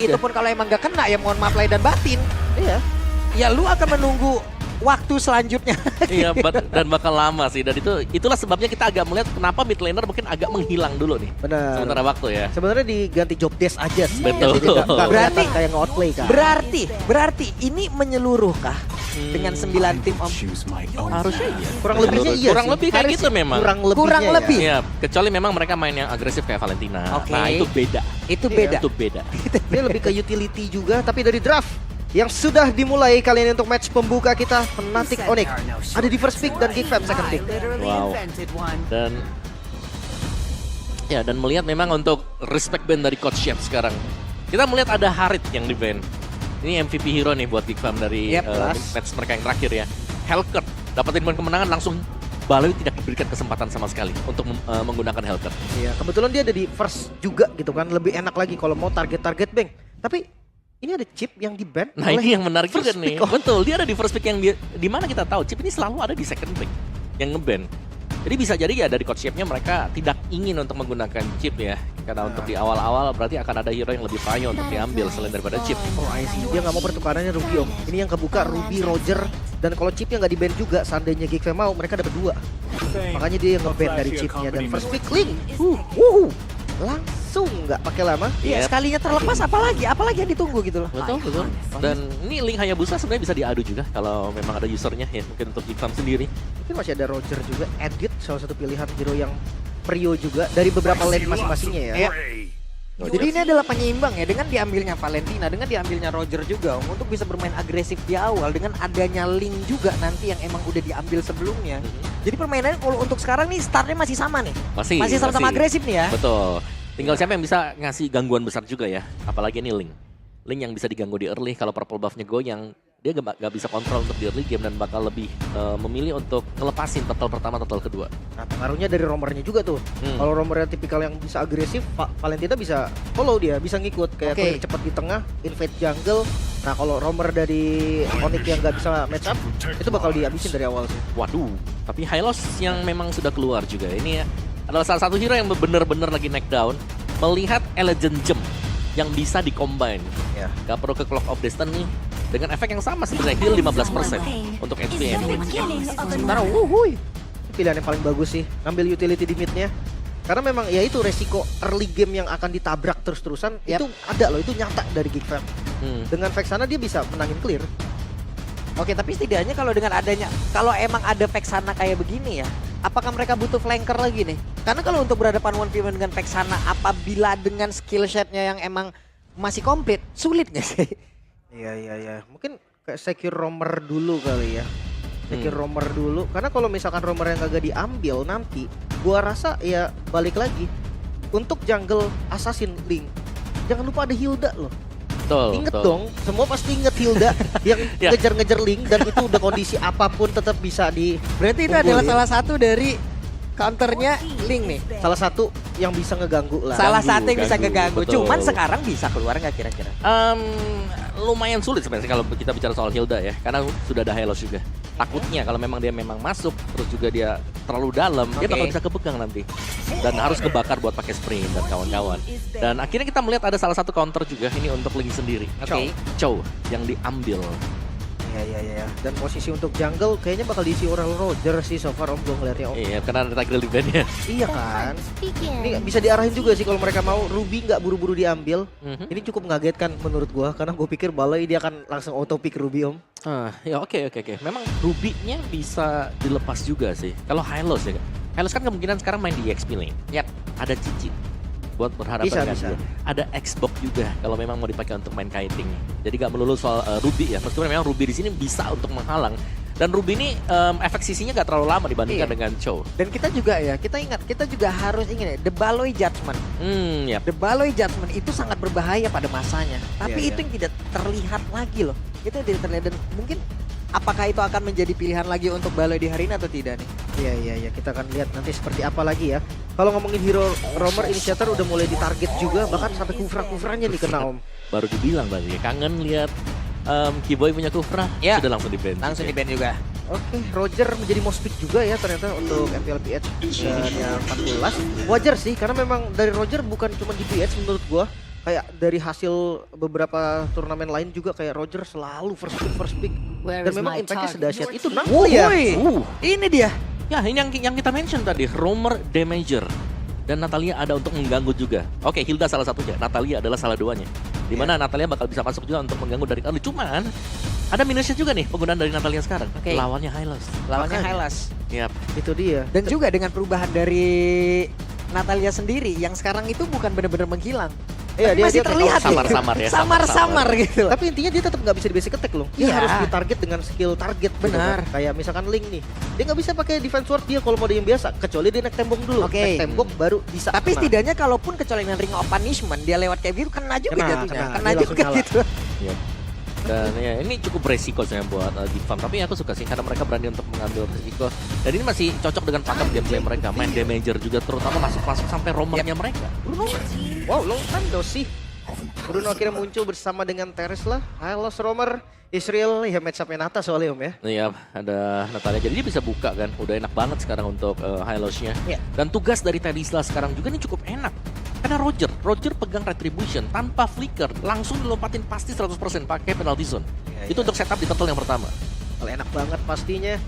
Itu pun kalau emang gak kena ya mohon maaf lahir dan batin. Iya. Ya lu akan menunggu waktu selanjutnya. Iya, dan bakal lama sih. Dan itulah sebabnya kita agak melihat kenapa mid laner mungkin agak menghilang dulu nih. Benar. Sementara waktu ya. Sebenarnya diganti job desk aja sih. Betul. Jadi nggak Berarti- kelihatan kayak nge-outplay kan. Berarti ini menyeluruh kah dengan 9 tim om? Harusnya iya. Kurang lebihnya iya Kurang sih. lebih kayak Harusnya gitu memang. Kurang ya. lebih. Iya, kecuali memang mereka main yang agresif kayak Valentina. Oke. Nah, itu beda. Itu beda. Itu beda. Dia lebih ke utility juga, tapi dari draft yang sudah dimulai kali ini untuk match pembuka kita, Fnatic Onyx ada di first pick dan Geek Fam second pick. Wow. Dan ya, dan melihat memang untuk respect band dari Coach Chef sekarang. Kita melihat ada Harit yang di band. Ini MVP hero nih buat Geek Fam dari Yep, match mereka yang terakhir ya. Hellcat dapatin poin kemenangan langsung. Baloi tidak diberikan kesempatan sama sekali untuk menggunakan Hellcat. Iya, kebetulan dia ada di first juga gitu kan, lebih enak lagi kalau mau target bank. Tapi ini ada chip yang di ban. Nah, ini yang menarik juga first nih. pick. Betul, dia ada di first pick yang di mana kita tahu chip ini selalu ada di second pick yang ngeban. Jadi bisa jadi ya dari coach chipnya mereka tidak ingin untuk menggunakan chip ya. Karena untuk di awal-awal berarti akan ada hero yang lebih payah untuk diambil selain daripada chip. Oh, I see. Dia nggak mau pertukarannya Ruby om. Ini yang kebuka Ruby, Roger, dan kalau chipnya nggak di-ban juga, seandainya Geek Fam mau, mereka dapat 2. Makanya dia yang nge-ban dari chipnya dan first pick Link. Langsung nggak pakai lama. Iya, Yep. sekalinya terlepas apalagi yang ditunggu gitu loh. Betul, betul. Dan ini Link Hayabusa sebenarnya bisa diadu juga kalau memang ada usernya ya, mungkin untuk Geek Fam sendiri. Mungkin masih ada Roger juga, Edit salah satu pilihan hero yang prio juga dari beberapa lane masing-masingnya ya. Iya. Jadi ini adalah penyeimbang ya dengan diambilnya Valentina, dengan diambilnya Roger juga Om, untuk bisa bermain agresif di awal dengan adanya Link juga nanti yang emang udah diambil sebelumnya. Jadi permainannya kalau untuk sekarang nih startnya masih sama nih. Masih sama-sama agresif nih ya. Betul. Tinggal siapa yang bisa ngasih gangguan besar juga ya. Apalagi ini Link. Link yang bisa diganggu di early kalau purple buff-nya goyang. Dia gak bisa kontrol untuk di early game dan bakal lebih memilih untuk ngelepasin turtle pertama, turtle kedua. Nah, pengaruhnya dari romernya juga tuh. Kalau romernya tipikal yang bisa agresif, Valentina bisa follow dia, bisa ngikut kayak clear cepat di tengah, invade jungle. Nah, kalau romer dari Onyx yang nggak bisa match up, itu bakal dihabisin dari awal sih. Waduh, tapi Hylos yang memang sudah keluar juga. Ini ya, adalah salah satu hero yang benar-benar lagi neck down. Melihat Elegant Gem yang bisa di-combine. Ya. Gak perlu ke Clock of Destiny dengan efek yang sama sebenarnya, heal 15% untuk HPM. Sementara wuhuy, pilihan yang paling bagus sih, ngambil utility di midnya. Karena memang ya itu resiko early game yang akan ditabrak terus-terusan, itu ada loh, itu nyata dari Geek Fam. Dengan Vexana dia bisa menangin clear. Oke, tapi setidaknya kalau dengan adanya, kalau emang ada Vexana kayak begini ya, apakah mereka butuh flanker lagi nih? Karena kalau untuk berhadapan 1v1 dengan Vexana, apabila dengan skill setnya yang emang masih komplit, sulit nggak sih? Iya. Mungkin kayak secure romer dulu kali ya. Secure romer dulu. Karena kalau misalkan romer yang kagak diambil nanti, gua rasa ya balik lagi. Untuk jungle assassin Link, jangan lupa ada Hilda loh. Betul, Ingat betul. dong, semua pasti inget Hilda yang Ya. ngejar-ngejar Link dan itu udah kondisi apapun tetap bisa di. Berarti itu Unggul adalah ya. salah satu dari counternya Link nih. Salah satu yang bisa ngeganggu lah. Salah Ganggu, satu yang bisa ganggu, ngeganggu. betul. Cuman sekarang bisa keluar nggak kira-kira? Lumayan sulit sebenarnya kalau kita bicara soal Hilda ya, karena sudah ada Hylos juga. Takutnya kalau memang dia masuk, terus juga dia terlalu dalam, dia bakal bisa kepegang nanti. Dan harus kebakar buat pakai sprint dan kawan-kawan. Dan akhirnya kita melihat ada salah satu counter juga ini untuk Link sendiri. Oke. Chow yang diambil. Iya. Dan posisi untuk jungle kayaknya bakal diisi Oral Roger sih so far om gue ngeliatnya om. Iya, karena ada Tigreal di band-nya. Iya kan. Ini bisa diarahin juga sih kalau mereka mau. Ruby nggak buru-buru diambil. Ini cukup mengagetkan menurut gua karena gue pikir Baloi dia akan langsung auto pick Ruby om. Ya oke. Memang Ruby-nya bisa dilepas juga sih. Kalau Hylos ya. Hylos kan kemungkinan sekarang main di EXP lane. Ada Cici buat berhadapan Bisa. dengan dia. Ada Xbox juga kalau memang mau dipakai untuk main kiting. Jadi gak melulu soal Ruby ya. Meskipun memang Ruby di sini bisa untuk menghalang. Dan Ruby ini efek sisinya gak terlalu lama dibandingkan dengan Chow. Dan kita juga ya, kita juga harus ingin ya, The Baloi Judgment. Yap. The Baloi Judgment itu sangat berbahaya pada masanya. Tapi Iya. itu yang tidak terlihat lagi loh. Itu yang tidak terlihat dan mungkin apakah itu akan menjadi pilihan lagi untuk Baloi di hari ini atau tidak nih? Iya, kita akan lihat nanti seperti apa lagi ya. Kalau ngomongin hero romer initiator udah mulai ditarget juga, bahkan sampai kufra-kufranya nih kena om. Baru dibilang berarti kangen lihat Keyboy punya Kufra, Ya. sudah langsung di-ban. Langsung di ban juga. Oke, Roger menjadi most pick juga ya ternyata untuk MPL PH dan yang 14. Wajar sih karena memang dari Roger bukan cuma di PH menurut gua, kayak dari hasil beberapa turnamen lain juga kayak Roger selalu first pick. Where Dan is memang my impactnya target? sedahsyat itu Woi, Natalia. ini dia. Ya, ini yang kita mention tadi, Romer Damager. Dan Natalia ada untuk mengganggu juga. Oke, Hilda salah satunya, Natalia adalah salah duanya. Dimana Natalia bakal bisa masuk juga untuk mengganggu dari early. Cuman, ada minusnya juga nih penggunaan dari Natalia sekarang. Oke. Lawannya Hylos. Lawannya Makanya. Hylas. Yap. Itu dia. Dan juga dengan perubahan dari Natalia sendiri yang sekarang itu bukan benar-benar menghilang. Iya, Tapi masih dia terlihat samar-samar ya, Samar-samar gitu loh. Tapi intinya dia tetap nggak bisa di basic attack loh. Dia Iya. harus ditarget dengan skill target. gitu Benar. kan. Kayak misalkan Link nih. Dia nggak bisa pakai defense ward dia kalau mode yang biasa. Kecuali dia naik tembok dulu. Oke. Naik tembok baru bisa. Tapi kena. setidaknya kalaupun kecuali dengan Ring of Punishment dia lewat kayak gitu kena juga Kena, jatuhnya. kena. Kena Dia juga langsung gitu. Yap. Dan ya ini cukup beresiko sebenarnya buat Geek Farm. Tapi aku suka sih karena mereka berani untuk mengambil resiko. Dan ini masih cocok dengan pattern gameplay mereka. Main damager juga terutama masuk-masuk sampai romernya mereka. Bruno. Wow, long time no see. Bruno akhirnya muncul bersama dengan Teres lah. Hylos, Romer, Israel. Ya match up-nya Nata soalnya Om ya. Iya, ada Natalia. Jadi dia bisa buka kan. Udah enak banget sekarang untuk Hylos-nya. Iya. Dan tugas dari Tedisla sekarang juga ini cukup enak. Karena Roger pegang Retribution tanpa flicker. Langsung dilompatin pasti 100% pakai penalty zone. Iya, Itu untuk setup di turtle yang pertama. Kalau enak banget pastinya.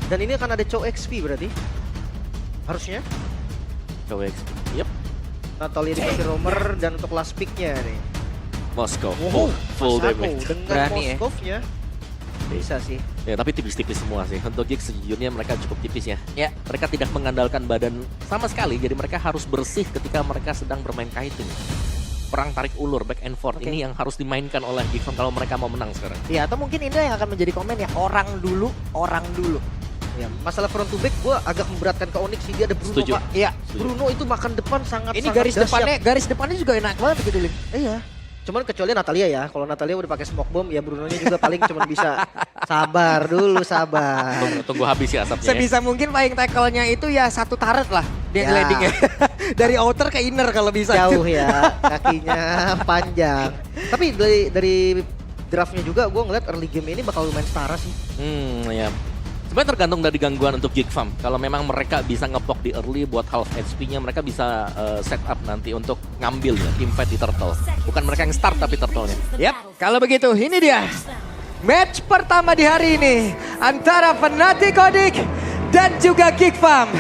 Dan ini akan ada Chow XP berarti. Harusnya. Coba Yep, Natalia dikasih Romer dan untuk last pick-nya nih. Moskow. Wow, Full Masako damage. dengan Berani ya. Moskov-nya. Bisa sih. Ya, tapi tipis-tipis semua sih. Untuk Giggs sejujurnya mereka cukup tipis ya. Ya. Mereka tidak mengandalkan badan sama sekali. Jadi mereka harus bersih ketika mereka sedang bermain kiting. Perang tarik ulur, back and forth. Oke. Ini yang harus dimainkan oleh Giggs kalau mereka mau menang sekarang. Ya atau mungkin ini yang akan menjadi komen ya orang dulu. Ya, masalah front to back gue agak memberatkan ke Onyx sih. Dia ada Bruno Setuju. Pak. Iya. Setuju. Bruno itu makan depan sangat Ini garis depannya juga enak banget gitu Lin. Iya. Cuman kecuali Natalia ya. Kalau Natalia udah pakai smoke bomb ya Brunonya juga paling cuma bisa sabar dulu, sabar. Tunggu habis ya asapnya. Ya. Sebisa mungkin flying tackle-nya itu ya satu turret lah dia Ya. glidingnya. Dari outer ke inner kalau bisa. Jauh ya, kakinya panjang. Tapi dari draftnya juga gue ngeliat early game ini bakal lumayan setara sih. Ya. Sebenarnya tergantung dari gangguan untuk Geek Farm. Kalau memang mereka bisa ngepok di early buat half HP-nya, mereka bisa set up nanti untuk ngambil ya team fight di turtle. Bukan mereka yang start tapi turtle-nya. Yap, kalau begitu ini dia. Match pertama di hari ini antara Fnatic Onyx dan juga Geek Farm.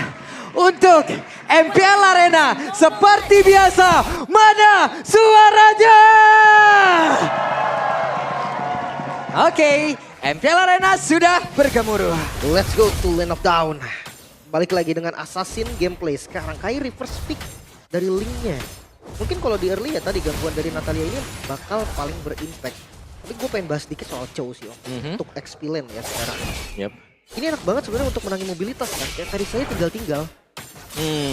Untuk MPL Arena seperti biasa, mana suaranya? Oke, MPL Arena sudah bergemuruh. Let's go to Lane of Down. Balik lagi dengan Assassin gameplay. Sekarang Kairi reverse pick dari Link-nya. Mungkin kalau di early ya tadi gangguan dari Natalia ini bakal paling berimpact. Tapi gue pengen bahas dikit soal Chow sih Om. Untuk XP lane ya sekarang. Yep. Ini enak banget sebenarnya untuk menangin mobilitas kan. Kayak tadi saya tinggal-tinggal.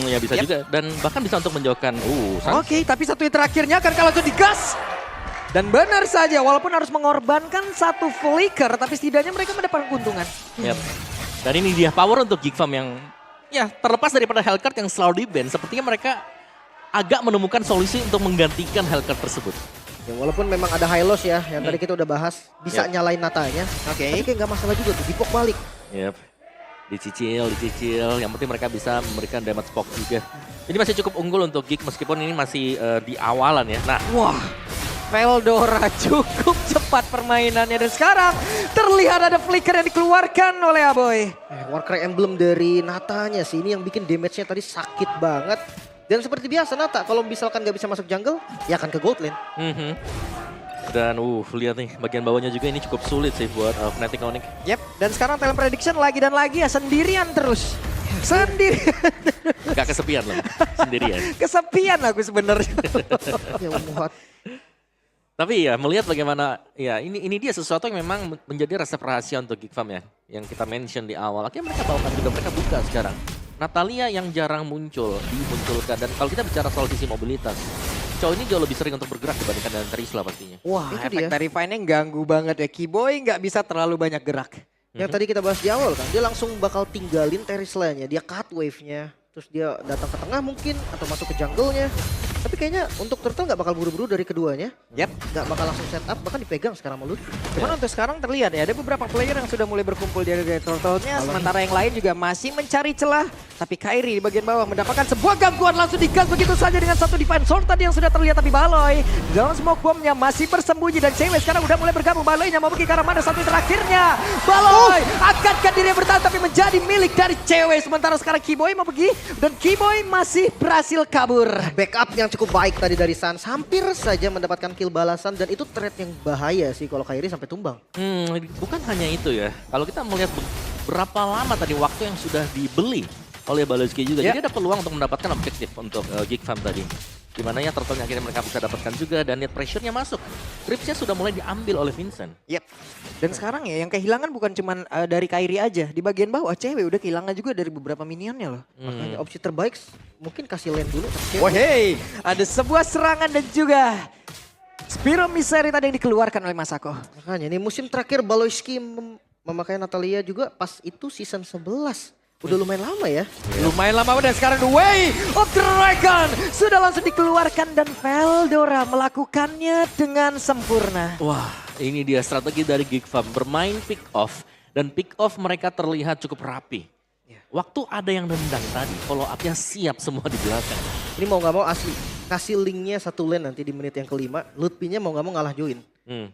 Ya bisa juga dan bahkan bisa untuk menjauhkan Sans. Oke, tapi satu yang terakhirnya akan kalau itu digas. Dan benar saja, walaupun harus mengorbankan satu flicker, tapi setidaknya mereka mendapatkan keuntungan. Yep. Dan ini dia power untuk Geek Farm yang ya terlepas daripada Hellcard yang selalu di-ban, sepertinya mereka agak menemukan solusi untuk menggantikan Hellcard tersebut. Ya walaupun memang ada Hylos ya, yang tadi kita udah bahas. Bisa Yep. nyalain Natanya. Oke. Tapi kayak nggak masalah juga tuh, dipok balik. Yep. Dicicil. Yang penting mereka bisa memberikan damage poke juga. Jadi masih cukup unggul untuk Geek meskipun ini masih di awalan ya. Nah, Wah, Veldora cukup cepat permainannya. Dan sekarang terlihat ada flicker yang dikeluarkan oleh Aboy. Warcry Emblem dari Natanya sih, ini yang bikin damage-nya tadi sakit banget. Dan seperti biasa Nata, kalau misalkan nggak bisa masuk jungle, ya akan ke gold lane. Dan lihat nih bagian bawahnya juga ini cukup sulit sih buat Fnatic Onyx. Yep, dan sekarang talent prediction lagi dan lagi ya sendirian terus. Sendirian. Gak kesepian loh, sendirian. Kesepian aku sebenarnya. Ya muat. Tapi ya melihat bagaimana ya ini dia sesuatu yang memang menjadi resep rahasia untuk Geek Farm ya. Yang kita mention di awal. Akhirnya mereka bawakan juga, mereka buka sekarang. Natalia yang jarang muncul, dimunculkan. Dan kalau kita bicara soal sisi mobilitas, Chow ini jauh lebih sering untuk bergerak dibandingkan dengan Terisla pastinya. Wah, Itu efek dia. dari Vine-nya ganggu banget ya. Keyboy nggak bisa terlalu banyak gerak. Yang tadi kita bahas di awal kan, dia langsung bakal tinggalin Terisla-nya. Dia cut wave-nya, terus dia datang ke tengah mungkin, atau masuk ke jungle-nya. Tapi Tapi kayaknya untuk Turtle nggak bakal buru-buru dari keduanya. Yap. Nggak bakal langsung setup, bahkan dipegang sekarang sama Lutfi. Cuman untuk sekarang terlihat ya, ada beberapa player yang sudah mulai berkumpul di area Turtle-nya, sementara yang lain juga masih mencari celah. Tapi Kairi di bagian bawah mendapatkan sebuah gangguan, langsung digas begitu saja dengan satu defense sword tadi yang sudah terlihat. Tapi Baloy dalam smoke bombnya masih bersembunyi dan cewek sekarang udah mulai bergabung. Baloynya mau pergi ke arah mana satu terakhirnya. Baloy akankah dirinya bertahan tapi menjadi milik dari cewek. Sementara sekarang Kiboy mau pergi dan Kiboy masih berhasil kabur. Backup yang cukup baik tadi dari Sans, hampir saja mendapatkan kill balasan dan itu trade yang bahaya sih kalau Kairi sampai tumbang. Bukan hanya itu ya. Kalau kita melihat berapa lama tadi waktu yang sudah dibeli oleh Baloyski juga. Ya. Jadi ada peluang untuk mendapatkan objektif untuk Geek Fam tadi. Dimana ya turtle akhirnya mereka bisa dapatkan juga dan net pressure-nya masuk. Creeps-nya sudah mulai diambil oleh Vincent. Yep. Dan sekarang ya yang kehilangan bukan cuma dari Kairi aja. Di bagian bawah cewek udah kehilangan juga dari beberapa minionnya loh. Makanya opsi terbaik mungkin kasih lane dulu. Wah hey, ada sebuah serangan dan juga Spiro Misery tadi yang dikeluarkan oleh Masako. Makanya ini musim terakhir Baloyski memakai Natalia juga pas itu season 11. Udah lumayan lama ya. Lumayan lama dan sekarang The Way of Dragon sudah langsung dikeluarkan dan Veldora melakukannya dengan sempurna. Wah, ini dia strategi dari Geek Fam. Bermain pick off dan pick off mereka terlihat cukup rapi. Waktu ada yang nendang tadi, follow up-nya siap semua di belakang. Ini mau nggak mau asli kasih linknya satu lane nanti di menit yang kelima. Lutfi-nya mau nggak mau ngalah join.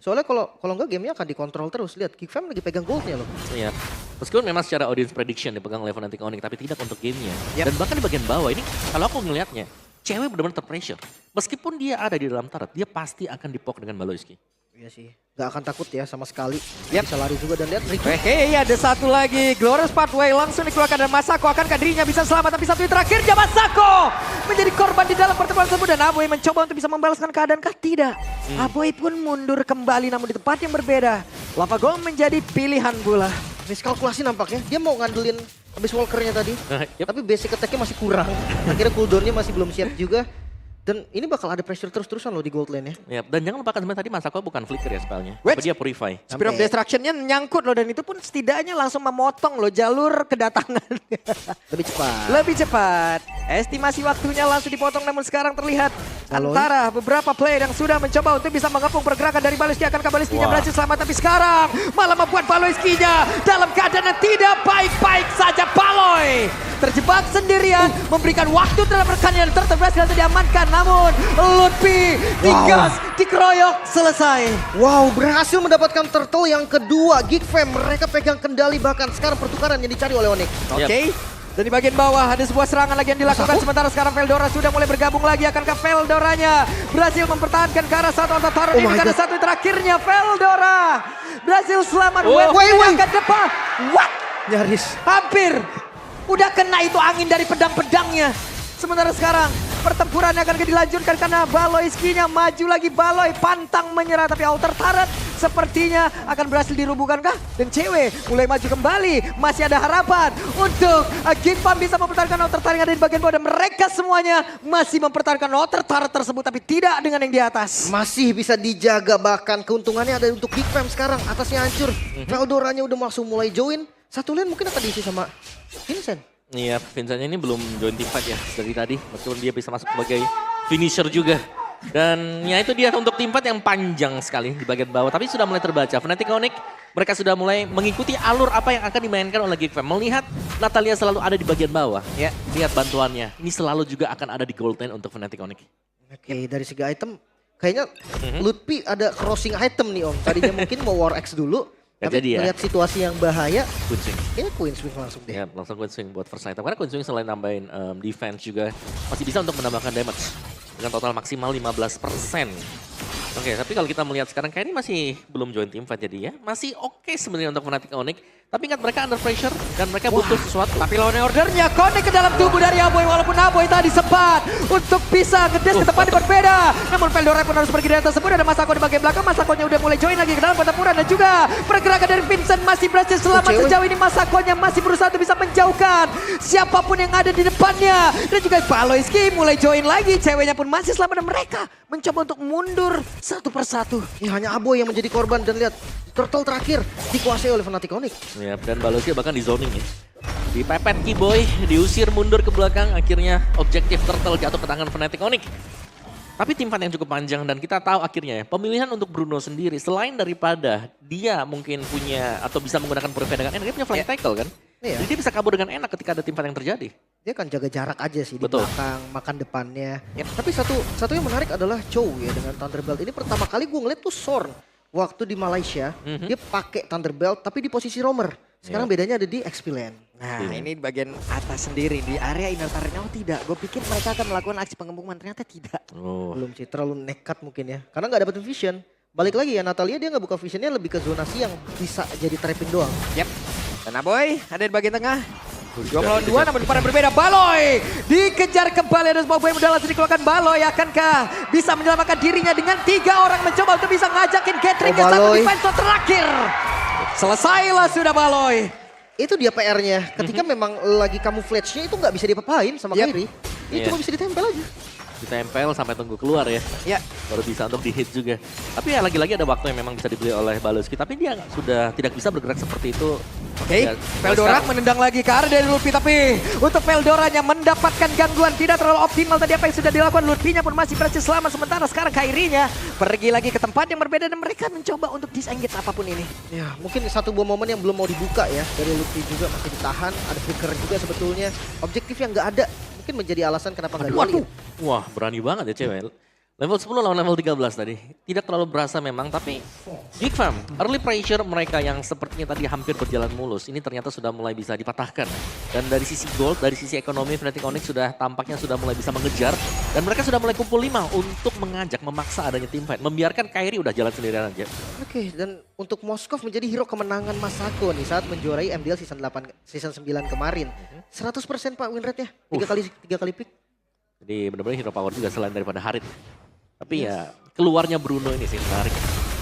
Soalnya kalau nggak gamenya akan dikontrol terus. Lihat Geek Fam lagi pegang goldnya loh. Iya. Meskipun memang secara audience prediction dipegang oleh Fnatic Onyx, tapi tidak untuk gamenya. Dan bahkan di bagian bawah ini, kalau aku ngelihatnya, cewek benar-benar terpressure. Meskipun dia ada di dalam turret, dia pasti akan dipok dengan Baloyski. Iya sih. Gak akan takut ya sama sekali. Bisa lari juga dan lihat Ricky. Hei, ada satu lagi. Glorious Pathway langsung dikeluarkan dan Masako akankah dirinya bisa selamat. Tapi satu yang terakhirnya Masako menjadi korban di dalam pertemuan tersebut. Dan Aboy mencoba untuk bisa membalaskan keadaankah? Tidak. Aboy pun mundur kembali namun di tempat yang berbeda. Lava Gong menjadi pilihan pula. Miskalkulasi nampaknya. Dia mau ngandelin habis walkernya tadi. Yep. Tapi basic attack-nya masih kurang. Akhirnya cooldown-nya masih belum siap juga. Dan ini bakal ada pressure terus-terusan loh di gold lane ya. Ya, dan jangan lupakan sebenarnya tadi Masako bukan flicker ya spellnya. Wait. Tapi dia purify. Spirit of Destruction-nya nyangkut loh dan itu pun setidaknya langsung memotong loh jalur kedatangan. Lebih cepat. Lebih cepat. Estimasi waktunya langsung dipotong namun sekarang terlihat antara beberapa player yang sudah mencoba untuk bisa mengepung pergerakan dari Baloyski. Akankah Baloyski-nya berhasil selamat tapi sekarang malah membuat Baloyski-nya dalam keadaan yang tidak baik-baik saja. Baloy terjebak sendirian memberikan waktu terhadap rekannya dan berhasil diamankan. Namun Lutfi digas, dikeroyok, selesai. Wow, berhasil mendapatkan turtle yang kedua. Geek Fam mereka pegang kendali bahkan sekarang pertukaran yang dicari oleh Onyx. Oke. Dan di bagian bawah ada sebuah serangan lagi yang dilakukan. Sementara sekarang Veldora sudah mulai bergabung lagi. Akankah Veldoranya berhasil mempertahankan ke arah satu atau taruh ini karena satu terakhirnya Veldora berhasil selamat. Wait. Ke depan. What? Nyaris. Hampir. Udah kena itu angin dari pedang-pedangnya. Sementara sekarang pertempuran akan dilanjutkan karena Baloyski-nya maju lagi. Baloy pantang menyerah tapi outer turret sepertinya akan berhasil dirubuhkan kah? Dan cewek mulai maju kembali. Masih ada harapan untuk Geek Fam bisa mempertahankan outer turret yang ada di bagian bawah. Dan mereka semuanya masih mempertahankan outer turret tersebut tapi tidak dengan yang di atas. Masih bisa dijaga bahkan keuntungannya ada untuk Geek Fam sekarang. Atasnya hancur. Veldoranya udah langsung mulai join. Satu lane mungkin akan diisi sama Vincent. Iya, Vincent-nya ini belum join team fight ya dari tadi. Meskipun dia bisa masuk sebagai finisher juga. Dan ya itu dia untuk team fight yang panjang sekali di bagian bawah. Tapi sudah mulai terbaca. Fnatic Onyx mereka sudah mulai mengikuti alur apa yang akan dimainkan oleh Geek Fam. Melihat Natalia selalu ada di bagian bawah. Ya, lihat bantuannya. Ini selalu juga akan ada di gold lane untuk Fnatic Onyx. Oke, dari segi item kayaknya Lutfi ada crossing item nih Om. Tadinya mungkin mau War X dulu. Tapi jadi ya. melihat situasi yang bahaya, Queen Swing. kayaknya Queen Swing langsung deh. Ya, langsung Queen Swing buat first item. Karena Queen Swing selain nambahin defense juga masih bisa untuk menambahkan damage. Dengan total maksimal 15%. Oke, tapi kalau kita melihat sekarang kayak ini masih belum join team fight jadi ya. Masih oke sebenarnya untuk Fnatic Onyx. Tapi ingat mereka under pressure dan mereka butuh sesuatu. Tapi lawan ordernya connect ke dalam tubuh dari Aboy. Walaupun Aboy tadi sempat untuk bisa ngedes ke tempat yang berbeda. Namun Veldora pun harus pergi dari tersebut. Ada Masako di bagian belakang. Masakonya udah mulai join lagi ke dalam pertempuran. Dan juga pergerakan dari Vincent masih berhasil selamat sejauh ini. Masakonya masih berusaha untuk bisa menjauhkan siapapun yang ada di depannya. Dan juga Baloyski mulai join lagi. Ceweknya pun masih selamat dan mereka mencoba untuk mundur satu persatu. Ini hanya Aboy yang menjadi korban dan lihat turtle terakhir dikuasai oleh Fnatic Onyx. Ya, dan Baloyski bahkan di zoning ya. Dipepet Kiboy, diusir mundur ke belakang, akhirnya objektif turtle jatuh ke tangan Fnatic Onyx. Tapi tim fight yang cukup panjang dan kita tahu akhirnya ya, pemilihan untuk Bruno sendiri selain daripada dia mungkin punya atau bisa menggunakan purify dengan enak, dia punya flying tackle kan. Iya. Jadi dia bisa kabur dengan enak ketika ada tim fight yang terjadi. Dia kan jaga jarak aja sih Betul. di belakang, makan depannya. Tapi satu yang menarik adalah Chow ya dengan Thunderbelt. Ini pertama kali gue ngeliat tuh Sorn waktu di Malaysia, dia pakai Thunderbelt tapi di posisi roamer. Sekarang bedanya ada di XP Lane. Nah ini di bagian atas sendiri, di area inner turretnya tidak. Gue pikir mereka akan melakukan aksi pengempungan, ternyata tidak. Oh. Belum sih, terlalu nekat mungkin ya. Karena nggak dapetin vision. Balik lagi ya, Natalia dia nggak buka visionnya, lebih ke zonasi yang bisa jadi trapping doang. Yap. Dan Aboy ada di bagian tengah. 2 melawan 2 namun pada berbeda. Baloy dikejar kembali, ada sebuah boy mudah langsung dikeluarkan. Baloy akankah bisa menyelamatkan dirinya dengan 3 orang mencoba untuk bisa ngajakin Gatring ke satu defense terakhir. Selesailah sudah Baloy. Itu dia PR-nya. Ketika memang lagi camouflage-nya itu nggak bisa diapa-apain sama Kairi. Ini cuma bisa ditempel aja. Ditempel sampai tunggu keluar ya. Ya. Baru bisa untuk di hit juga. Tapi ya lagi-lagi ada waktu yang memang bisa dibeli oleh Baloski. Tapi dia sudah tidak bisa bergerak seperti itu. Oke, Ya, Veldora sekarang- menendang lagi ke arah dari Lutfi, tapi untuk Veldoranya mendapatkan gangguan tidak terlalu optimal tadi apa yang sudah dilakukan. Lutfinya pun masih berhasil selamat, sementara sekarang Kairinya pergi lagi ke tempat yang berbeda dan mereka mencoba untuk disengage apapun ini. Ya, mungkin satu buah momen yang belum mau dibuka ya. Dari Lutfi juga masih ditahan, ada flicker juga sebetulnya. Objektif yang nggak ada, mungkin menjadi alasan kenapa nggak Waduh. dibalik. Wah, berani banget ya cewek. Level 10 lawan level 13 tadi. Tidak terlalu berasa memang, tapi Big Fam, early pressure mereka yang sepertinya tadi hampir berjalan mulus, ini ternyata sudah mulai bisa dipatahkan. Dan dari sisi gold, dari sisi ekonomi, Fnatic Onyx sudah tampaknya sudah mulai bisa mengejar. Dan mereka sudah mulai kumpul 5 untuk mengajak, memaksa adanya team fight. Membiarkan Kairi udah jalan sendirian aja. Oke, dan untuk Moskov menjadi hero kemenangan Masako nih saat menjuarai MDL season 8, season 9 kemarin. 100% Pak win rate-nya, 3 kali pick. Jadi benar-benar hero power juga selain daripada Harit. Tapi ya keluarnya Bruno ini sih menarik.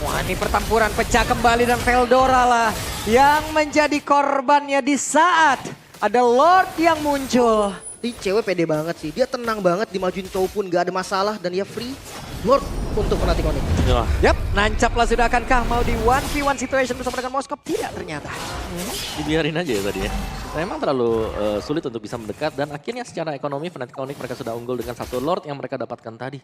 Wah, ini pertempuran pecah kembali dan Veldora lah yang menjadi korbannya di saat ada Lord yang muncul. Ini cewek pede banget sih, dia tenang banget dimajuin Chow pun gak ada masalah dan dia free Lord untuk Fnatic Onyx. Wah, Yap, nancap lah sudah, akankah mau di 1v1 situation bersama dengan Moskov? Tidak ternyata. dibiarin aja ya tadi ya. Memang terlalu sulit untuk bisa mendekat dan akhirnya secara ekonomi Fnatic Onyx mereka sudah unggul dengan satu Lord yang mereka dapatkan tadi.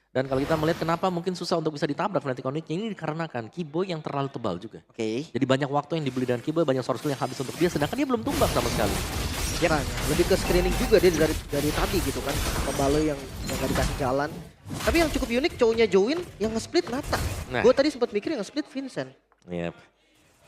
Dan kalau kita melihat kenapa mungkin susah untuk bisa ditabrak Fnatic Onyx, ini dikarenakan Keyboy yang terlalu tebal juga. Oke. Jadi banyak waktu yang dibeli dengan Keyboy, banyak source yang habis untuk dia, sedangkan dia belum tumbang sama sekali. Ya, lebih ke screening juga dia dari tadi gitu kan, apa Baloy yang gak dikasih jalan. Tapi yang cukup unik cowoknya Join yang nge-split Nata. Nah. Gue tadi sempat mikir yang nge-split Vincent. Yep.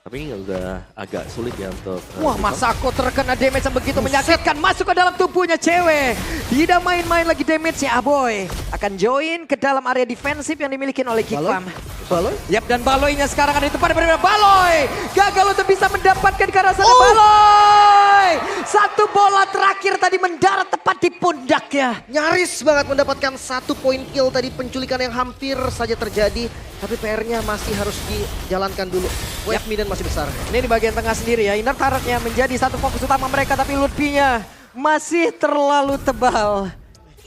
Tapi ini udah agak sulit ya untuk... Wah, Masako terkena damage yang begitu menyakitkan. Masuk ke dalam tubuhnya cewek. Tidak main-main lagi damage-nya Aboy. Akan join ke dalam area defensif yang dimiliki oleh Kikfam. Baloy? Yap, dan Baloynya sekarang ada di tempat berbeda. Baloy gagal untuk bisa mendapatkan ke arah sana. Baloy! Satu bola terakhir tadi mendarat tepat di pundaknya. Nyaris banget mendapatkan 1 poin kill tadi, penculikan yang hampir saja terjadi. Tapi PR-nya masih harus dijalankan dulu. Wave Minion masih besar. Ini di bagian tengah sendiri ya. Inner turretnya menjadi satu fokus utama mereka. Tapi Lutfi-nya masih terlalu tebal.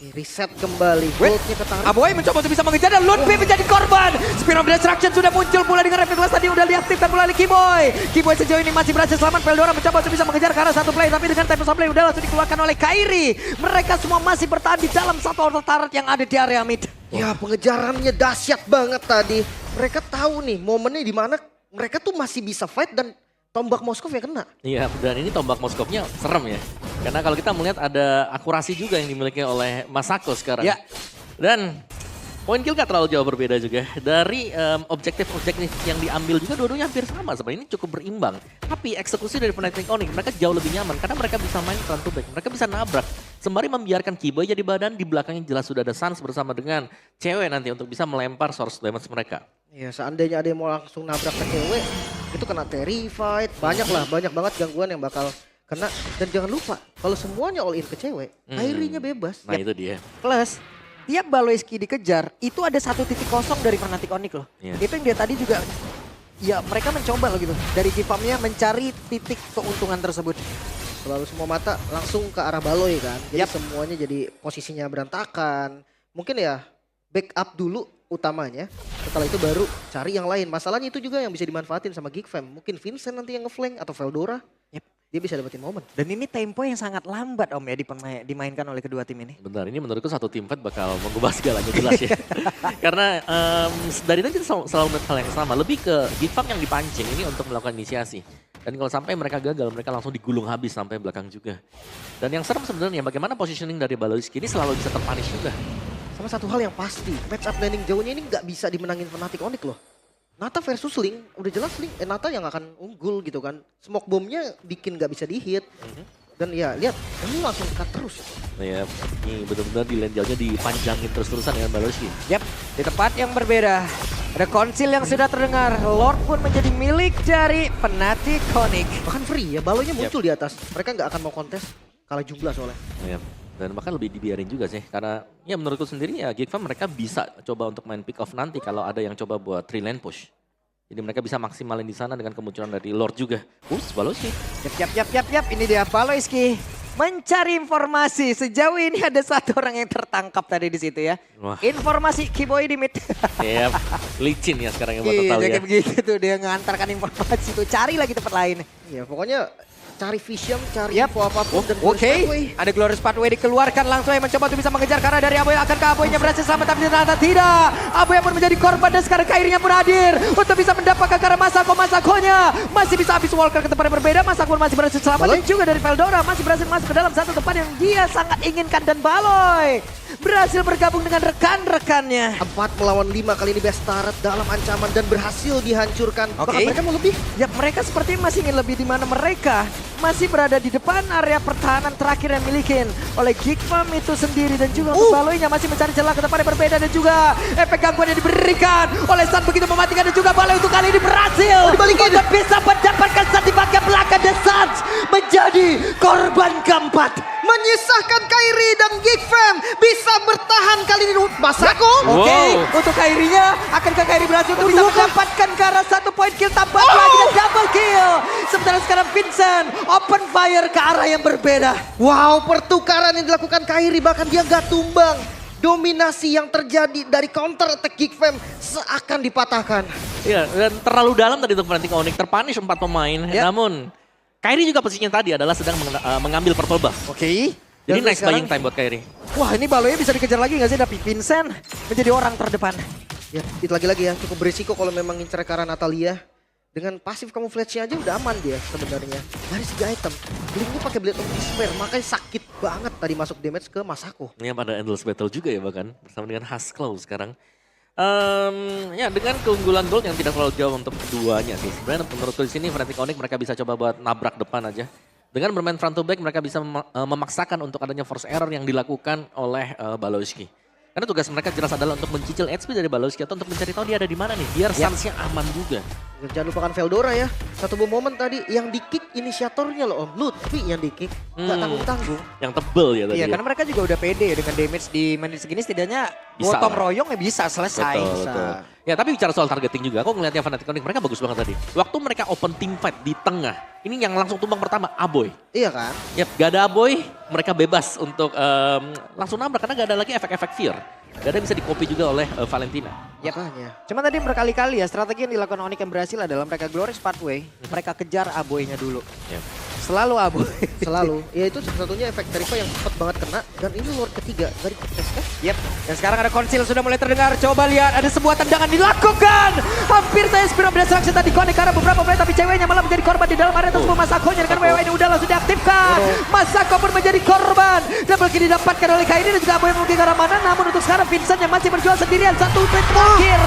Reset kembali, goldnya ketarik. Aboy mencoba untuk bisa mengejar dan Lutfi menjadi korban. Spear of Destruction sudah muncul pula dengan Reflect Glass tadi udah diaktifkan pula oleh Keyboy. Keyboy sejauh ini masih berhasil selamat. Veldora mencoba untuk bisa mengejar ke arah satu play, tapi dengan Tempest of Play udah langsung dikeluarkan oleh Kairi. Mereka semua masih bertahan di dalam satu outer turret yang ada di area mid. Ya, pengejarannya dahsyat banget tadi. Mereka tahu nih momennya di mana mereka tuh masih bisa fight dan tombak Moskov yang kena. Iya, dan ini tombak Moskovnya serem ya. Karena kalau kita melihat ada akurasi juga yang dimiliki oleh Masako sekarang. Ya. Dan poin kill gak terlalu jauh berbeda juga. Dari objektif-objektif yang diambil juga dua-duanya hampir sama sebenarnya. Ini cukup berimbang. Tapi eksekusi dari Fnatic Onyx mereka jauh lebih nyaman. Karena mereka bisa main front to back. Mereka bisa nabrak. Sembari membiarkan Keyboy jadi badan. Di belakangnya jelas sudah ada Sans bersama dengan cewek nanti untuk bisa melempar source damage mereka. Ya, seandainya ada yang mau langsung nabrak ke cewek, itu kena terrified. Banyak banget gangguan yang bakal kena. Dan jangan lupa, kalau semuanya all in ke cewek, Kairinya bebas. Nah itu dia. Plus, tiap Baloyski dikejar, itu ada satu titik kosong dari Fnatic Onyx loh. Iya. Itu yang dia tadi juga, ya mereka mencoba loh gitu. Dari Kifamnya mencari titik keuntungan tersebut. Selalu semua mata langsung ke arah Baloy kan. Jadi semuanya jadi posisinya berantakan. Mungkin ya backup dulu utamanya. Setelah itu baru cari yang lain. Masalahnya itu juga yang bisa dimanfaatin sama Geekfam. Mungkin Vincent nanti yang ngeflank atau Veldora. dia bisa dapetin momen. Dan ini tempo yang sangat lambat Om ya dimainkan oleh kedua tim ini. Benar, ini menurutku satu tim fight bakal mengubah segalanya jelas ya. Karena dari tadi kita selalu melihat hal yang sama, lebih ke Gifam yang dipancing ini untuk melakukan inisiasi. Dan kalau sampai mereka gagal, mereka langsung digulung habis sampai belakang juga. Dan yang serem sebenarnya bagaimana positioning dari Baloiski ini selalu bisa terpunish juga. Sama satu hal yang pasti, match up landing jauhnya ini nggak bisa dimenangin Fnatic Onyx loh. Nata versus Ling, udah jelas Ling, Nata yang akan unggul gitu kan. Smoke bombnya bikin nggak bisa dihit. Dan ya lihat, ini langsung cut terus. Nah ya, ini benar-benar di lane jauhnya dipanjangin terus-terusan dengan Baloiski. Yap, di tempat yang berbeda. Ada konsil yang sudah terdengar. Lord pun menjadi milik dari Fnatic Onyx. Bahkan free ya, balonya muncul di atas. Mereka nggak akan mau kontes, kalah jumlah soalnya. Ya, dan bahkan lebih dibiarin juga sih. Karena ya menurutku sendiri ya Gigfam mereka bisa coba untuk main pick off nanti kalau ada yang coba buat 3 lane push. Jadi mereka bisa maksimalin di sana dengan kemunculan dari Lord juga. Baloiski. Yap. Ini dia Baloiski. Mencari informasi. Sejauh ini ada satu orang yang tertangkap tadi di situ ya. Wah. Informasi Kiboy di mid. Ya, licin ya sekarang yang buat Iya, total ya. kayak begitu tuh dia ngantarkan informasi tuh. Cari lagi tempat lain. Ya pokoknya cari vision, cari Yap. info apapun dan Oke, ada Glorious Pathway dikeluarkan langsung yang mencoba untuk bisa mengejar karena dari Aboy. Akankah Aboynya berhasil selamat tapi ternyata tidak. Aboy pun menjadi korban dan sekarang Kairinya pun hadir untuk bisa mendapatkan karena Masakonya masih bisa habis Walker ke tempat yang berbeda. Masako masih berhasil selamat dan juga dari Veldora masih berhasil masuk ke dalam satu tempat yang dia sangat inginkan dan Baloy berhasil bergabung dengan rekan-rekannya. 4 melawan 5 kali ini Bestaret dalam ancaman dan berhasil dihancurkan. Oke. Bahkan mereka mau lebih. Ya mereka seperti masih ingin lebih di mana mereka masih berada di depan area pertahanan terakhir yang milikin oleh Gigfam itu sendiri dan juga untuk Baloynya masih mencari celah ke tempat yang berbeda dan juga efek gangguan yang diberikan oleh Sun begitu mematikan dan juga Baloy untuk kali ini berhasil untuk bisa mendapatkan sertifikat belakang dan Sun menjadi korban keempat. Menyisahkan Kairi dan Gigfam bisa bertahan kali ini. Masako. Oke, Wow. untuk Kairinya, akankah Kairi berhasil untuk bisa mendapatkan ke arah 1 poin kill tambahan lagi dan double kill. Sementara sekarang Vincent open fire ke arah yang berbeda. Wow, pertukaran yang dilakukan Kairi bahkan dia nggak tumbang. Dominasi yang terjadi dari counter attack Gigfam seakan dipatahkan. Iya, dan terlalu dalam tadi untuk Fnatic Onyx, terpunish 4 pemain. Ya. Namun Kairi juga posisinya tadi adalah sedang mengambil purple buff. Oke. Jadi Dan nice sekarang- buying time buat Kairi. Wah ini Baloynya bisa dikejar lagi nggak sih? Tapi Vincent menjadi orang terdepan. Ya, itu lagi-lagi ya cukup berisiko kalau memang ngincer ke arah Natalia. Dengan pasif camouflage-nya aja udah aman dia sebenarnya. Dari segi item, Blink-nya pakai Blade of Despair, makanya sakit banget tadi masuk damage ke Masako. Ini pada endless battle juga ya bahkan bersama dengan Haskell sekarang. Ya dengan keunggulan gold yang tidak terlalu jauh untuk keduanya sih. Sebenarnya menurutku di sini Fnatic Onyx mereka bisa coba buat nabrak depan aja. Dengan bermain front to back mereka bisa memaksakan untuk adanya force error yang dilakukan oleh Baloiski. Karena tugas mereka jelas adalah untuk mencicil HP dari Baloiski atau untuk mencari tahu dia ada di mana nih, biar Suns-nya aman juga. Dan jangan lupakan Veldora ya. Satu bom momen tadi yang di-kick inisiatornya loh Om. Lutfi yang di-kick. Gak tanggung-tanggung. Yang tebel ya tadi. Iya ya. karena mereka juga udah pede ya dengan damage di menit segini setidaknya Bisa gotong lah. royong ya bisa selesai. Betul, Bisa. betul. Ya tapi bicara soal targeting juga, aku ngeliatnya Fnatic Onyx mereka bagus banget tadi. Waktu mereka open team fight di tengah, ini yang langsung tumbang pertama Aboy. Iya kan? Yap, gak ada Aboy, mereka bebas untuk langsung nabrak karena gak ada lagi efek-efek fear. Gak ada yang bisa di-copy juga oleh Valentina. Yap. Makanya. Cuma tadi berkali-kali ya strategi yang dilakukan Onyx yang berhasil adalah mereka Glorious Pathway, mereka kejar Aboynya dulu. Yap. Selalu Aboy. Selalu. Ya itu satu-satunya efek Terrify yang cepat banget kena. Dan ini Lord ketiga dari SK. Yep. Dan sekarang ada konsil sudah mulai terdengar. Coba lihat ada sebuah tendangan dilakukan. Hampir saya Spiro berhasil tadi connect karena beberapa play tapi ceweknya malah menjadi korban di dalam area tersebut. Masakonya dengan WW ini udah langsung diaktifkan. Masako pun menjadi korban. Double kill didapatkan oleh Kairi dan juga Aboy yang mungkin ke arah mana. Namun untuk sekarang Vincent yang masih berjuang sendirian. Satu play terakhir.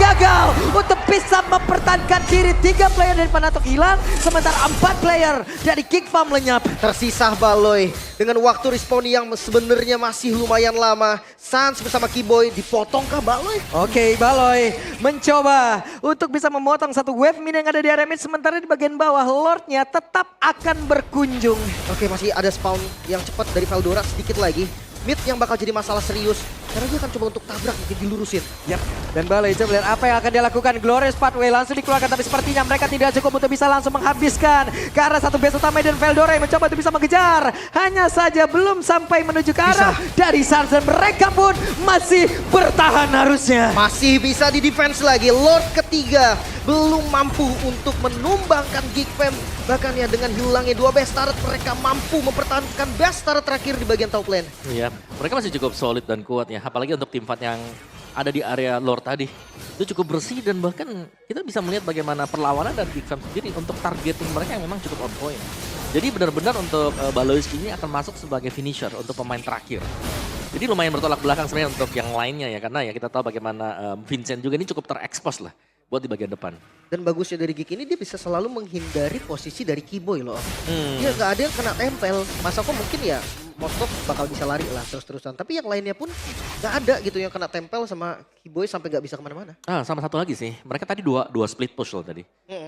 Gagal untuk bisa mempertahankan diri. 3 player dari Fnatic hilang. Sementara 4 player dari Gigfam lenyap. Tersisa Baloy dengan waktu respawn yang sebenarnya masih lumayan lama. Suns bersama Kiboy dipotongkah Baloy? Oke, Baloy mencoba untuk bisa memotong satu wave mid yang ada di area mid. Sementara di bagian bawah Lordnya tetap akan berkunjung. Oke, masih ada spawn yang cepat dari Veldora sedikit lagi. Mid yang bakal jadi masalah serius. Karena dia akan coba untuk tabrak mungkin dilurusin. Yap. Dan Baloy coba lihat apa yang akan dia lakukan. Glorious Pathway langsung dikeluarkan tapi sepertinya mereka tidak cukup untuk bisa langsung menghabiskan. Karena satu base utama dan Veldora yang mencoba untuk bisa mengejar. Hanya saja belum sampai menuju ke arah dari Suns dan mereka pun masih bertahan harusnya. Masih bisa di defense lagi. Lord ketiga belum mampu untuk menumbangkan Geek Fam. Bahkan ya dengan hilangnya 2 best turret, mereka mampu mempertahankan best turret terakhir di bagian top lane. Iya, mereka masih cukup solid dan kuat ya. Apalagi untuk tim fight yang ada di area lore tadi. Itu cukup bersih dan bahkan kita bisa melihat bagaimana perlawanan dan Geek Fam sendiri untuk targeting mereka yang memang cukup on point. Jadi benar-benar untuk Baloiski ini akan masuk sebagai finisher untuk pemain terakhir. Jadi lumayan bertolak belakang sebenarnya untuk yang lainnya ya. Karena ya kita tahu bagaimana Vincent juga ini cukup terekspos lah buat di bagian depan. Dan bagusnya dari Geek ini dia bisa selalu menghindari posisi dari Keyboy loh. Dia nggak ada yang kena tempel. Masako mungkin ya Moskov bakal bisa lari lah terus-terusan. Tapi yang lainnya pun nggak ada gitu yang kena tempel sama Keyboy sampai nggak bisa kemana-mana. Sama satu lagi sih, mereka tadi dua split push loh tadi.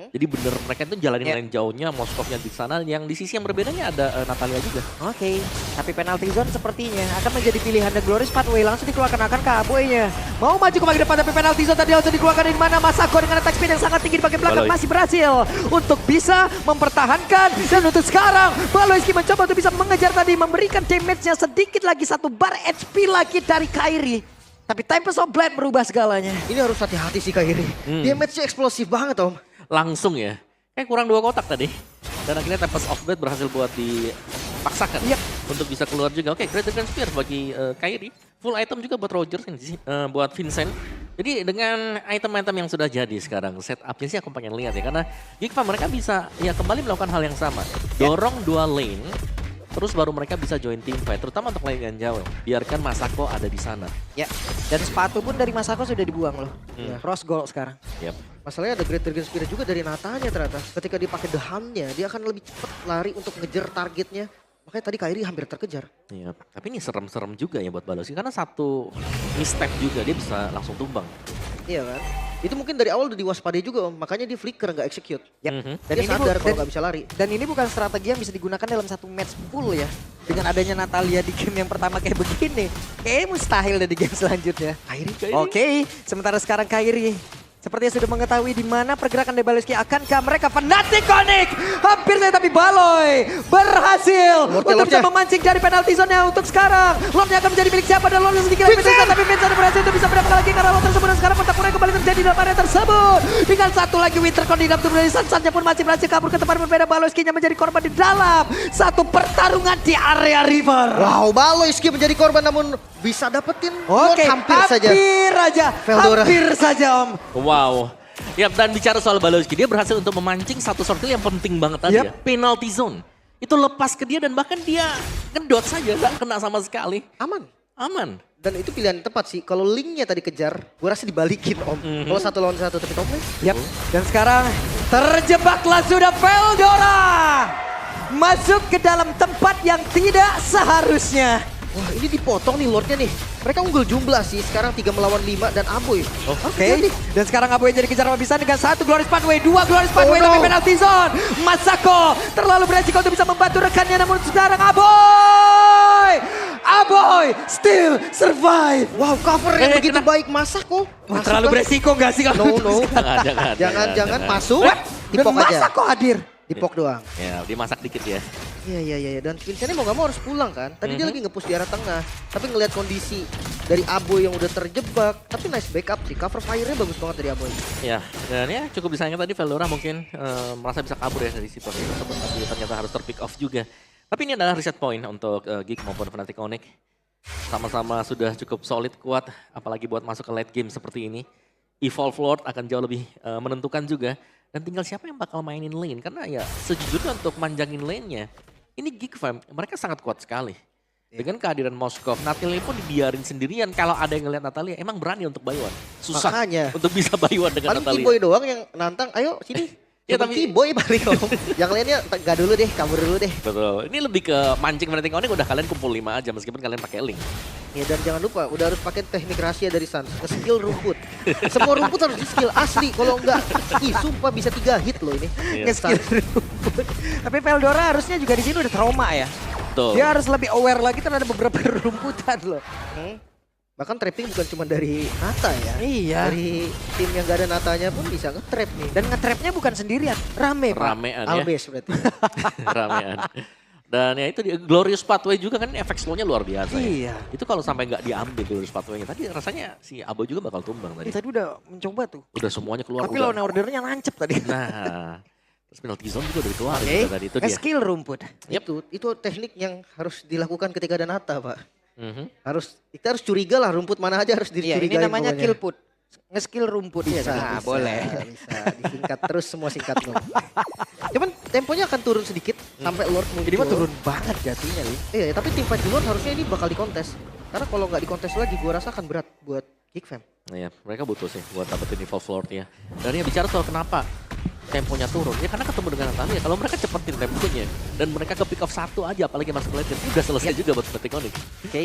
Jadi bener mereka itu jalanin lane jauhnya, Moskovnya di sana, yang di sisi yang berbedanya ada Natalia juga. Oke, tapi penalty zone sepertinya akan menjadi pilihan The Glorious Pathway. Langsung dikeluarkan akan Kaboy-nya. Mau maju ke bagian depan tapi penalty zone tadi langsung dikeluarkan dari mana. Masako dengan attack speed yang sangat tinggi di bagian belakang Baloy masih berhasil untuk bisa mempertahankan. Dan untuk sekarang Baloiski mencoba untuk bisa mengejar tadi, memberikan damage-nya sedikit lagi, 1 bar HP lagi dari Kairi. Tapi Tempest of Blade merubah segalanya. Ini harus hati-hati sih Kairi. Damage-nya eksplosif banget Om. Langsung ya, kayak kurang 2 kotak tadi. Dan akhirnya Tempest of Blade berhasil buat dipaksakan untuk bisa keluar juga. Oke, Great Dragon Spear bagi Kairi. Full item juga buat Rogers ini sih, buat Vincent. Jadi dengan item-item yang sudah jadi sekarang, setupnya sih aku pengen lihat ya. Karena Geek Fam mereka bisa ya kembali melakukan hal yang sama. Dorong 2 lane, terus baru mereka bisa join team fight. Terutama untuk lane yang jauh. Biarkan Masako ada di sana. Ya, dan sepatu pun dari Masako sudah dibuang loh. Cross goal sekarang. Yep. Masalahnya ada Great Dragon Spear juga dari Natanya ternyata. Ketika dia pakai The Hunt-nya, dia akan lebih cepat lari untuk ngejar targetnya. Makanya tadi Kairi hampir terkejar. Iya, tapi ini serem-serem juga ya buat Baloiski. Karena satu misstep juga dia bisa langsung tumbang. Iya kan? Itu mungkin dari awal udah diwaspadai juga Om. Makanya dia flicker nggak execute. Dan Dia ini sadar kalau nggak bisa lari. Dan ini bukan strategi yang bisa digunakan dalam satu match full ya. Dengan adanya Natalia di game yang pertama kayak begini. Kayaknya mustahil deh di game selanjutnya. Kairi. Oke, sementara sekarang Kairi sepertinya sudah mengetahui di mana pergerakan dari Baloiski. Akankah mereka Fnatic Connect? Hampir saja tapi Baloy berhasil untuk bisa memancing dari penalty zone-nya untuk sekarang. Lordnya akan menjadi milik siapa dan Lord sedikit lebih dekat, tapi Vincent berhasil untuk bisa mendapatkan lagi karena Lord tersebut. Dan sekarang pertempuran kembali terjadi dalam area tersebut. Dengan satu lagi Wintercon di dalam tubuh dari Sansannya pun masih berhasil kabur ke tempat berbeda. Baloiski-nya menjadi korban di dalam satu pertarungan di area river. Wow, Baloiski menjadi korban namun bisa dapetin Lord hampir saja. Hampir saja Om. Wow. Ya, dan bicara soal Baloiski, dia berhasil untuk memancing satu sortil yang penting banget tadi ya. Penalty zone. Itu lepas ke dia dan bahkan dia ngedot saja, gak kena sama sekali. Aman. Dan itu pilihan tepat sih. Kalau linknya tadi kejar, gue rasa dibalikin Om. Kalau 1 lawan 1 tapi top lane. Dan sekarang terjebaklah sudah Veldora. Masuk ke dalam tempat yang tidak seharusnya. Wah ini dipotong nih Lordnya nih. Mereka unggul jumlah sih. Sekarang 3 melawan 5 dan Aboy. Oke. Dan sekarang Aboy jadi kejar habisan dengan 1 Glorious Pathway, 2 Glorious Pathway tapi penalty zone. Masako terlalu beresiko untuk bisa membantu rekannya, namun sekarang Aboy still survive. Wow covernya begitu baik Masako. Terlalu beresiko gak sih kalau No. Jangan masuk. Dipok dan aja. Masako hadir. Dipok doang. Ya, dimasak dikit ya. Iya. Dan Vincentnya mau gak mau harus pulang kan. Tadi dia lagi nge-push di arah tengah. Tapi ngelihat kondisi dari Aboy yang udah terjebak. Tapi nice backup sih. Cover fire-nya bagus banget dari Aboy. Ya, dan ya cukup disayangkan tadi Veldora mungkin merasa bisa kabur ya dari situasi tersebut. Tapi ternyata harus ter-pick off juga. Tapi ini adalah reset point untuk Geek maupun Fnatic Connect. Sama-sama sudah cukup solid, kuat. Apalagi buat masuk ke late game seperti ini. Evolve Lord akan jauh lebih menentukan juga. Dan tinggal siapa yang bakal mainin lane. Karena ya sejujurnya untuk manjangin lane-nya. Ini Geek Fam, mereka sangat kuat sekali. Dengan kehadiran Moskov, Natalia pun dibiarin sendirian. Kalau ada yang ngeliat Natalia, emang berani untuk buy one. Susah Makanya. untuk bisa buy one dengan Paling Natalia. Keyboy doang yang nantang. Ayo sini. Ya, Coba tapi- Keyboy paling Om. Yang lainnya gak dulu deh. Kabur dulu deh. Betul. Ini lebih ke mancing Fnatic Connect udah kalian kumpul 5 aja meskipun kalian pakai link. Ya dan jangan lupa udah harus pakai teknik rahasia dari Sans. Skill rumput. Semua rumput harus di skill asli. Kalau enggak, sumpah bisa 3 hit loh ini. Iya. Nge-skill rumput. Tapi Veldora harusnya juga di sini udah trauma ya. Betul. Dia harus lebih aware lagi terhadap beberapa rumputan loh. Bahkan trapping bukan cuma dari Nata ya. Iya. Dari tim yang gak ada Natanya pun bisa nge-trap nih. Dan nge-trapnya bukan sendirian, rame Pak. Ramean ya. Albes berarti. Ramean. Dan ya itu dia, Glorious Pathway juga kan efek slow-nya luar biasa ya. Iya. Itu kalau sampai nggak diambil Glorious Pathway-nya tadi rasanya si Abo juga bakal tumbang tadi. Tadi udah mencoba tuh. Udah semuanya keluar. Tapi udah. lawan ordernya lancep tadi. Nah, terus penalty zone juga udah dikeluarin Oke, tadi itu dia. skill rumput. Itu teknik yang harus dilakukan ketika ada Nata, Pak. Mhm. Kita harus curiga lah rumput mana aja harus Iya, dicurigai. ini namanya pokoknya. kill put. Nge-skill rumput ya. Nah, boleh. Bisa disingkat terus semua singkat dong. Cuman temponya akan turun sedikit sampai Lord muncul. Jadi mah turun banget jatuhnya, Li. Iya, tapi tim fight di Lord harusnya ini bakal dikontes. Karena kalau nggak dikontes lagi, gua rasa akan berat buat Geekfam. Nah, ya, mereka butuh sih buat dapetin Evolve Lord-nya. Dan ya bicara soal kenapa temponya turun, ya karena ketemu dengan Natami. Kalau mereka cepetin temponya dan mereka ke pick off 1 aja, apalagi masuk lane, udah selesai juga buat Fnatic Onyx. Oke.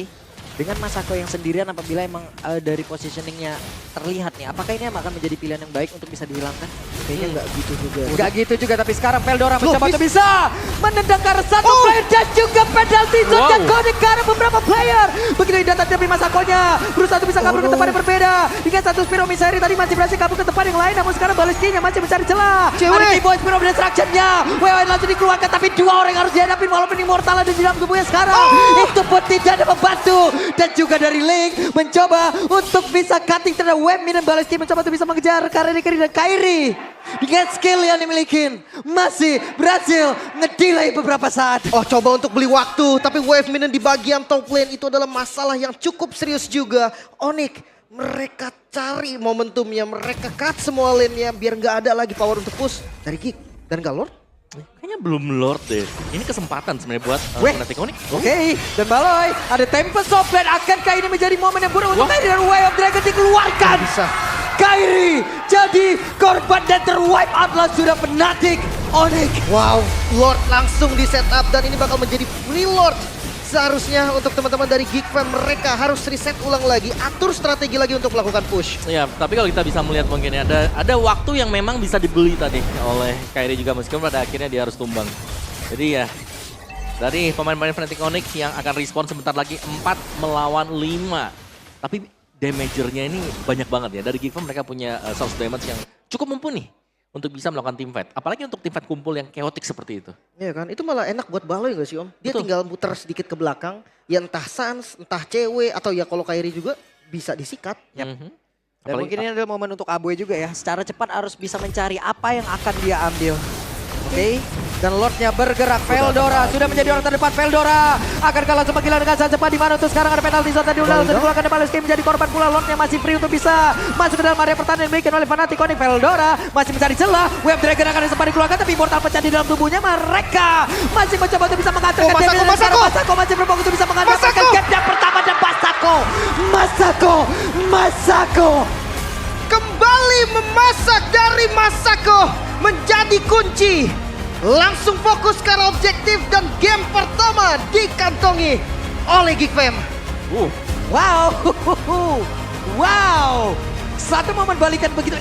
Dengan Masako yang sendirian apabila emang dari positioningnya terlihat nih, apakah ini akan menjadi pilihan yang baik untuk bisa dihilangkan? Kayaknya nggak gitu juga. Enggak gitu juga, tapi sekarang Veldora mencoba Miss. untuk bisa menendang ke arah satu player dan juga penalty zone dan connect ke arah beberapa player. Begitu datang tapi Masakonya berusaha untuk bisa kabur ke tempat yang berbeda. Hingga satu Spiro Misari tadi masih berhasil kabur ke tempat yang lain, namun sekarang Baleskinya masih mencari celah. Cewek. Ada Keyboy Spiro Destruction-nya. WWN langsung dikeluarkan, tapi 2 orang harus dihadapin walaupun Immortal ada di dalam tubuhnya sekarang. Itu pun tidak ada membantu. Dan juga dari Link mencoba untuk bisa cutting terhadap Web Minion. Baleski mencoba untuk bisa mengejar Kairi dan Kairi. Dengan skill yang dimiliki masih berhasil ngedelay beberapa saat. Oh, coba untuk beli waktu, tapi Wave Minion di bagian top lane itu adalah masalah yang cukup serius juga. Onyx, mereka cari momentumnya, mereka cut semua lane-nya biar nggak ada lagi power untuk push dari Geek dan Galor. Kayaknya belum Lord deh. Ini kesempatan sebenarnya buat Weh. Fnatic Onyx. Oke, dan Baloy ada Tempest of Blade. Akankah ini menjadi momen yang buruk untuk Kairi dan Way of Dragon dikeluarkan? Bisa. Kairi jadi korban dan terwipe out lah sudah Fnatic Onyx. Wow, Lord langsung di setup dan ini bakal menjadi free Lord. Seharusnya untuk teman-teman dari Geekfam mereka harus reset ulang lagi, atur strategi lagi untuk melakukan push. Ya, tapi kalau kita bisa melihat mungkin ya, ada waktu yang memang bisa dibeli tadi oleh Kairi juga meskipun pada akhirnya dia harus tumbang. Jadi ya, dari pemain-pemain Fnatic Onyx yang akan respon sebentar lagi 4 melawan 5. Tapi damagernya ini banyak banget ya. Dari Geekfam mereka punya source damage yang cukup mumpuni untuk bisa melakukan teamfight. Apalagi untuk teamfight kumpul yang chaotic seperti itu. Iya kan, itu malah enak buat Baloy gak sih Om? Dia Betul. tinggal muter sedikit ke belakang, ya entah Sans, entah cewek, atau ya kalau Kairi juga bisa disikat. Mhm. Dan Apalagi- mungkin ini adalah momen untuk Aboy juga ya. Secara cepat harus bisa mencari apa yang akan dia ambil. Oke, dan Lordnya bergerak. Veldora sudah menjadi orang terdepan. Veldora akan kalah semakin dengan sangat cepat. Di mana untuk sekarang ada penalti zone tadi udah dikeluarkan dan Baleski menjadi korban pula. Lordnya masih free untuk bisa masuk ke dalam area pertahanan yang dimiliki oleh Fnatic Onyx. Veldora masih mencari celah. Web Dragon akan sempat dikeluarkan tapi Immortal pecah di dalam tubuhnya. Mereka masih mencoba untuk bisa mengantarkan Masako masih berfokus untuk bisa mengantarkan gap yang pertama dan Masako. Kembali memasak dari Masako menjadi kunci. Langsung fokus ke arah objektif dan game pertama dikantongi oleh Geekfam. Wow, wow, satu momen balikan begitu